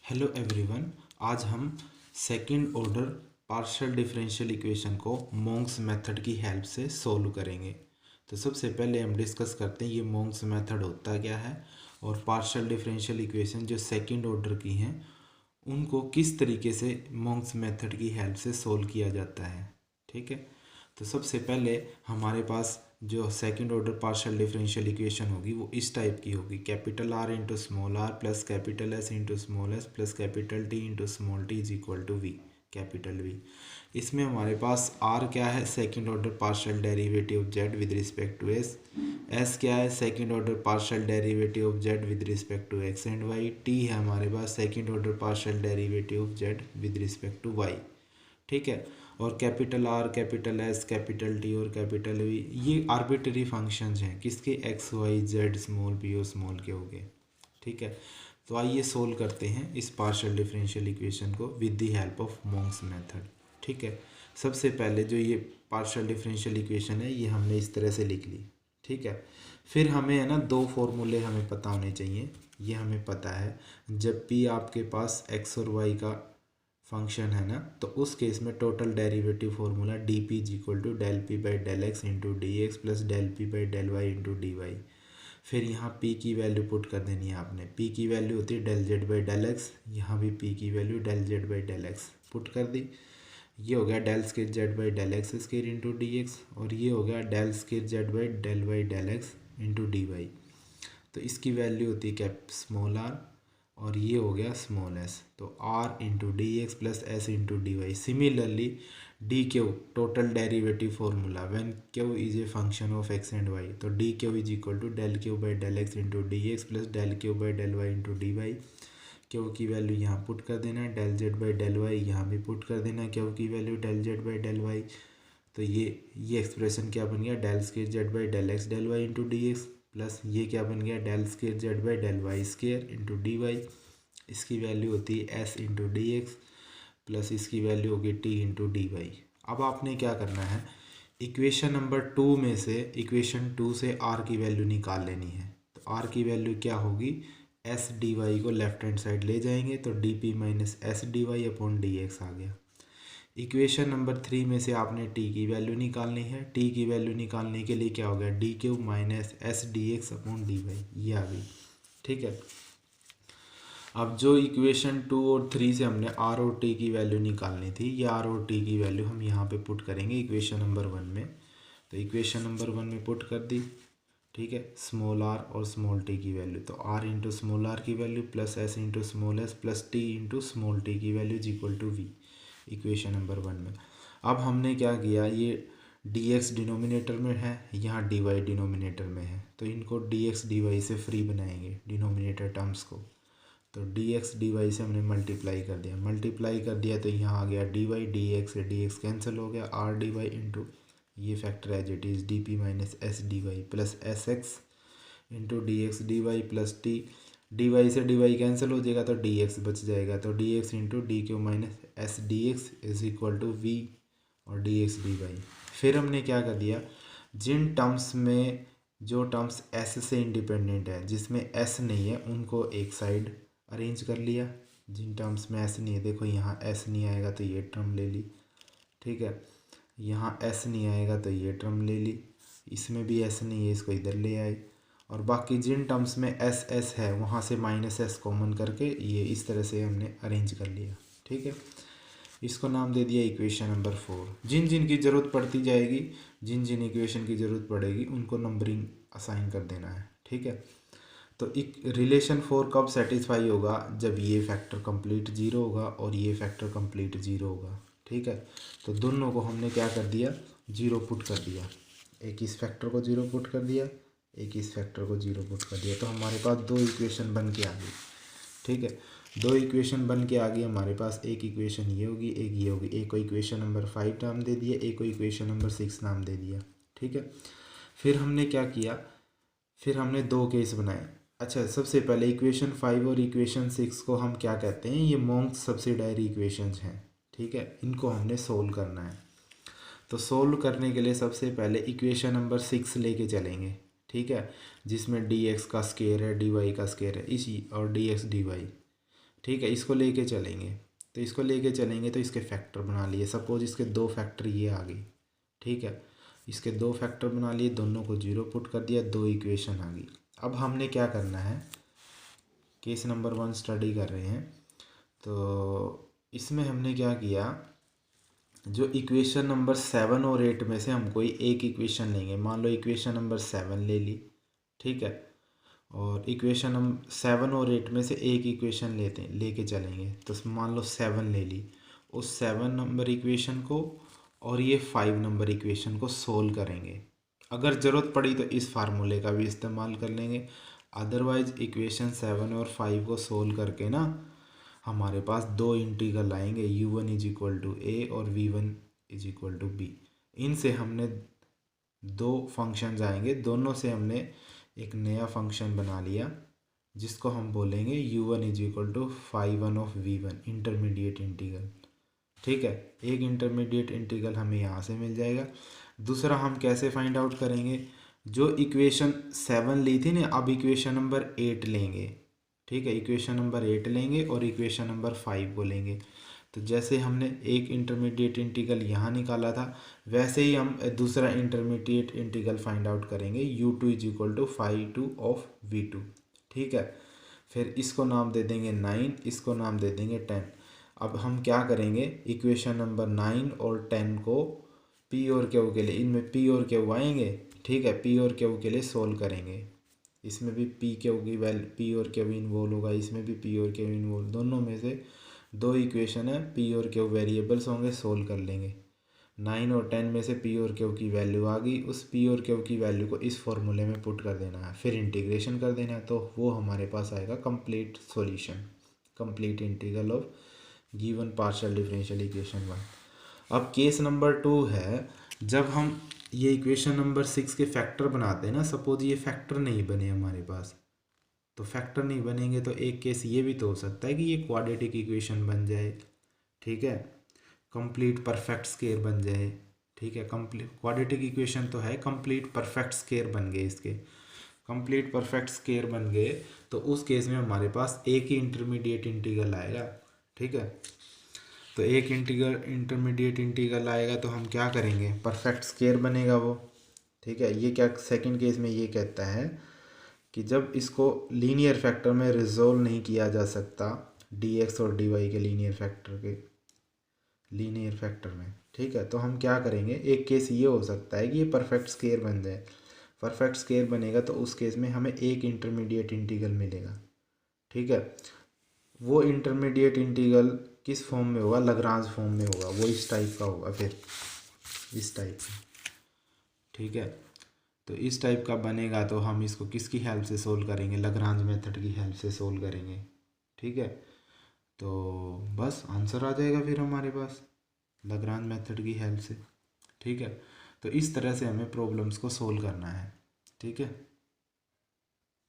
Hello everyone. आज हम second order partial differential equation को मोंग्स मेथड की हेल्प से सोल्व करेंगे। तो सबसे पहले हम डिस्कस करते हैं ये मोंग्स मेथड होता क्या है और पार्शियल डिफरेंशियल इक्वेशन जो सेकंड ऑर्डर की हैं उनको किस तरीके से मोंग्स मेथड की हेल्प से सोल्व किया जाता है। ठीक है, तो सबसे पहले हमारे पास जो second order partial differential equation होगी वो इस टाइप की होगी। Capital R into small r plus capital S into small S plus capital T into small t is equal to v, capital V. इसमें हमारे पास आर क्या है, second order partial derivative of Z with respect to s. S क्या है, second order partial derivative of Z with respect to x and y. T है हमारे पास second order partial derivative of Z with respect to Y. ठीक है, और capital R, capital S, capital T और capital V ये arbitrary functions हैं किसके, X Y Z small P और स्मॉल के हो गए। ठीक है, तो आइए सोल्व करते हैं इस पार्शियल डिफरेंशियल इक्वेशन को with the help of monks method. ठीक है, सबसे पहले जो ये पार्शियल डिफरेंशियल इक्वेशन है ये हमने इस तरह से लिख ली। ठीक है, फिर हमें है ना दो फॉर्मूले हमें पता होने चाहिए। ये हमें पता है जब भी आपके पास एक्स और वाई का फंक्शन है ना तो उस केस में total derivative formula d p is equal to del p by del x into D x plus del p by del Y into D y. फिर यहाँ p की वैल्यू पुट कर देनी है आपने। p की वैल्यू होती है del Z by del x, यहाँ भी p की value del Z by del x put कर दी। ये हो गया del square z by del x square into D x और ये हो गया del square z by del y del x into D y. तो इसकी वैल्यू होती है कैप स्मॉल आर और ये हो गया स्मॉल एस। तो R into D x plus S into D Y. Similarly D Q total derivative formula when Q is a function of X and Y, तो D Q is equal to del Q by del x into D x plus del Q by del Y into D Y. क्यू की value यहाँ put कर देना है, del Z by del Y यहाँ भी put कर देना है, क्यू की value del Z by del y. तो ये एक्सप्रेशन क्या बन गया, del square z by del x del Y into D x plus ये क्या बन गया, del square z by del y square into D y. इसकी वैल्यू होती है s into D x plus इसकी वैल्यू होगी टी इंटू डी वाई। अब आपने क्या करना है, इक्वेशन नंबर 2 में से इक्वेशन 2 से आर की वैल्यू निकाल लेनी है। तो आर की वैल्यू क्या होगी, एस डी वाई को लेफ्ट हैंड साइड ले जाएंगे तो D P minus S D Y upon D X आ गया। इक्वेशन नंबर 3 में से आपने टी की वैल्यू निकालनी है। टी की वैल्यू निकालने के लिए क्या हो गया, d cube minus S d x upon d y, ये आ गई। ठीक है, अब जो इक्वेशन 2 और 3 से हमने आर और टी की वैल्यू निकालनी थी, ये आर और टी की वैल्यू हम यहाँ पे पुट करेंगे इक्वेशन नंबर 1 में। तो इक्वेशन नंबर 1 में पुट कर दी। ठीक है, स्मॉल आर और स्मॉल टी की वैल्यू, तो आर इंटू स्मॉल आर की value plus S into small S plus T into small T की value is equal to V equation number 1 में। अब हमने क्या किया, ये डी एक्स डिनोमिनेटर में है, यहाँ डी वाई डिनोमिनेटर में है, तो इनको डी एक्स डी वाई से फ्री बनाएंगे डिनोमिनेटर टर्म्स को। तो डी एक्स डी वाई से हमने मल्टीप्लाई कर दिया, तो यहाँ आ गया d y, d x cancel हो गया, आर डी वाई इंटू ये factor as it is d P minus S D y plus s x into D x d y plus t. D y से d y cancel हो जाएगा तो d x बच जाएगा, तो d x into d q minus S d x is equal to v और d x d y. फिर हमने क्या कर दिया, जिन टर्म्स में जो टर्म्स एस से इंडिपेंडेंट है, जिसमें एस नहीं है, उनको एक साइड अरेंज कर लिया। जिन टर्म्स में एस नहीं है, देखो यहाँ एस नहीं आएगा तो ये टर्म ले ली। ठीक है, यहाँ एस नहीं आएगा तो ये टर्म ले ली, इसमें भी एस नहीं है, इसको इधर ले आए। और बाकी जिन टर्म्स में एस एस है वहाँ से माइनस एस कॉमन करके ये इस तरह से हमने अरेंज कर लिया। ठीक है, इसको नाम दे दिया इक्वेशन नंबर 4। जिन जिन की ज़रूरत पड़ती जाएगी, जिन जिन इक्वेशन की ज़रूरत पड़ेगी उनको नंबरिंग असाइन कर देना है। ठीक है, तो एक रिलेशन 4 कब सेटिस्फाई होगा, जब ये फैक्टर कंप्लीट जीरो होगा और ये फैक्टर कंप्लीट जीरो होगा। ठीक है, तो दोनों को हमने क्या कर दिया, जीरो पुट कर दिया। एक इस फैक्टर को जीरो पुट कर दिया, एक इस फैक्टर को जीरो पुट कर दिया, तो हमारे पास दो इक्वेशन बन के आ गई। ठीक है, दो इक्वेशन बन के आ गई हमारे पास। एक इक्वेशन ये होगी, एक ये होगी। एक को इक्वेशन नंबर 5 नाम दे दिया, एक को इक्वेशन नंबर 6 नाम दे दिया। ठीक है, फिर हमने क्या किया, फिर हमने दो केस बनाए। अच्छा, सबसे पहले इक्वेशन 5 और इक्वेशन 6 को हम क्या कहते हैं, ये मोंग्स सब्सिडायरी इक्वेशंस हैं। ठीक है, इनको हमने सोल्व करना है। तो सोल्व करने के लिए सबसे पहले इक्वेशन नंबर 6 लेके चलेंगे। ठीक है, जिसमें डी एक्स का स्केयर है, डी वाई का स्केयर है, इसी और डी एक्स डी वाई। ठीक है, इसको लेके चलेंगे। तो इसको लेके चलेंगे तो इसके फैक्टर बना लिए, सपोज इसके 2 फैक्टर ये आ गई। ठीक है, इसके 2 फैक्टर बना लिए, दोनों को 0 पुट कर दिया, 2 इक्वेशन आ गई। अब हमने क्या करना है, केस नंबर 1 स्टडी कर रहे हैं। तो इसमें हमने क्या किया, जो इक्वेशन नंबर 7 और 8 में से हम कोई एक इक्वेशन लेंगे। मान लो इक्वेशन नंबर 7 ले ली। ठीक है, और इक्वेशन नंबर 7 और 8 में से एक इक्वेशन लेके चलेंगे। तो मान लो 7 ले ली, उस 7 नंबर इक्वेशन को और ये 5 नंबर इक्वेशन को सोल्व करेंगे। अगर ज़रूरत पड़ी तो इस फार्मूले का भी इस्तेमाल कर लेंगे। अदरवाइज इक्वेशन 7 और 5 को सोल्व करके ना हमारे पास 2 इंटीग्रल आएंगे, u1 इज इक्वल टू ए और v1 is equal to be. इनसे हमने 2 फंक्शंस आएंगे, दोनों से हमने एक नया फंक्शन बना लिया जिसको हम बोलेंगे u1 is equal to phi one of v1, intermediate integral. ठीक है, एक इंटरमीडिएट इंटीग्रल हमें यहाँ से मिल जाएगा। दूसरा हम कैसे फाइंड आउट करेंगे, जो इक्वेशन 7 ली थी ना, अब इक्वेशन नंबर 8 लेंगे। ठीक है, इक्वेशन नंबर 8 लेंगे और इक्वेशन नंबर 5 को लेंगे। तो जैसे हमने एक इंटरमीडिएट इंटीग्रल यहाँ निकाला था, वैसे ही हम दूसरा इंटरमीडिएट इंटीग्रल फाइंड आउट करेंगे, u2 is equal to phi two of v2। ठीक है, फिर इसको नाम दे देंगे 9, इसको नाम दे देंगे 10। अब हम क्या करेंगे, इक्वेशन नंबर 9 और 10 को p और q के लिए, इनमें p और q आएंगे। ठीक है, p और q के लिए सोल्व करेंगे। इसमें भी p q की वैल्यू, p और q इन्वॉल्व होगा, इसमें भी p और q इन्वॉल्व, दोनों में से 2 इक्वेशन है, p और q वेरिएबल्स होंगे, सोल्व कर लेंगे। 9 और 10 में से p और q की वैल्यू आ गई, उस p और q की वैल्यू को इस फॉर्मूले में पुट कर देना है, फिर इंटीग्रेशन कर देना है, तो वो हमारे पास आएगा complete solution, complete integral of given partial differential equation 1। अब केस नंबर 2 है, जब हम ये इक्वेशन नंबर 6 के फैक्टर बनाते हैं ना, सपोज ये फैक्टर नहीं बने हमारे पास, तो फैक्टर नहीं बनेंगे तो एक केस ये भी तो हो सकता है कि ये क्वाड्रेटिक इक्वेशन बन जाए। ठीक है, कंप्लीट परफेक्ट स्क्वायर बन जाए। ठीक है, कंप्लीट क्वाड्रेटिक इक्वेशन तो है, कंप्लीट परफेक्ट स्क्वायर बन गए, इसके कंप्लीट परफेक्ट स्क्वायर बन गए तो उस केस में हमारे पास एक ही इंटरमीडिएट इंटीग्रल आएगा। ठीक है, तो एक इंटरमीडिएट इंटीग्रल आएगा तो हम क्या करेंगे, परफेक्ट स्क्वायर बनेगा वो। ठीक है, ये क्या सेकंड केस में ये कहता है कि जब इसको लीनियर फैक्टर में रिजोल्व नहीं किया जा सकता, dx और dy के लीनियर फैक्टर में। ठीक है, तो हम क्या करेंगे, एक केस ये हो सकता है कि ये परफेक्ट स्क्वायर बन जाए। परफेक्ट स्क्वायर बनेगा तो उस केस में हमें एक इंटरमीडिएट इंटीग्रल मिलेगा। ठीक है, वो इंटरमीडिएट इंटीग्रल किस फॉर्म में होगा, लाग्रांज फॉर्म में होगा, वो इस टाइप का होगा, फिर इस टाइप का। ठीक है, तो इस टाइप का बनेगा तो हम इसको किसकी हेल्प से सोल्व करेंगे, लाग्रांज मेथड की हेल्प से सोल्व करेंगे। ठीक है, तो बस आंसर आ जाएगा फिर हमारे पास लाग्रांज मेथड की हेल्प से। ठीक है, तो इस तरह से हमें प्रॉब्लम्स को सोल्व करना है। ठीक है।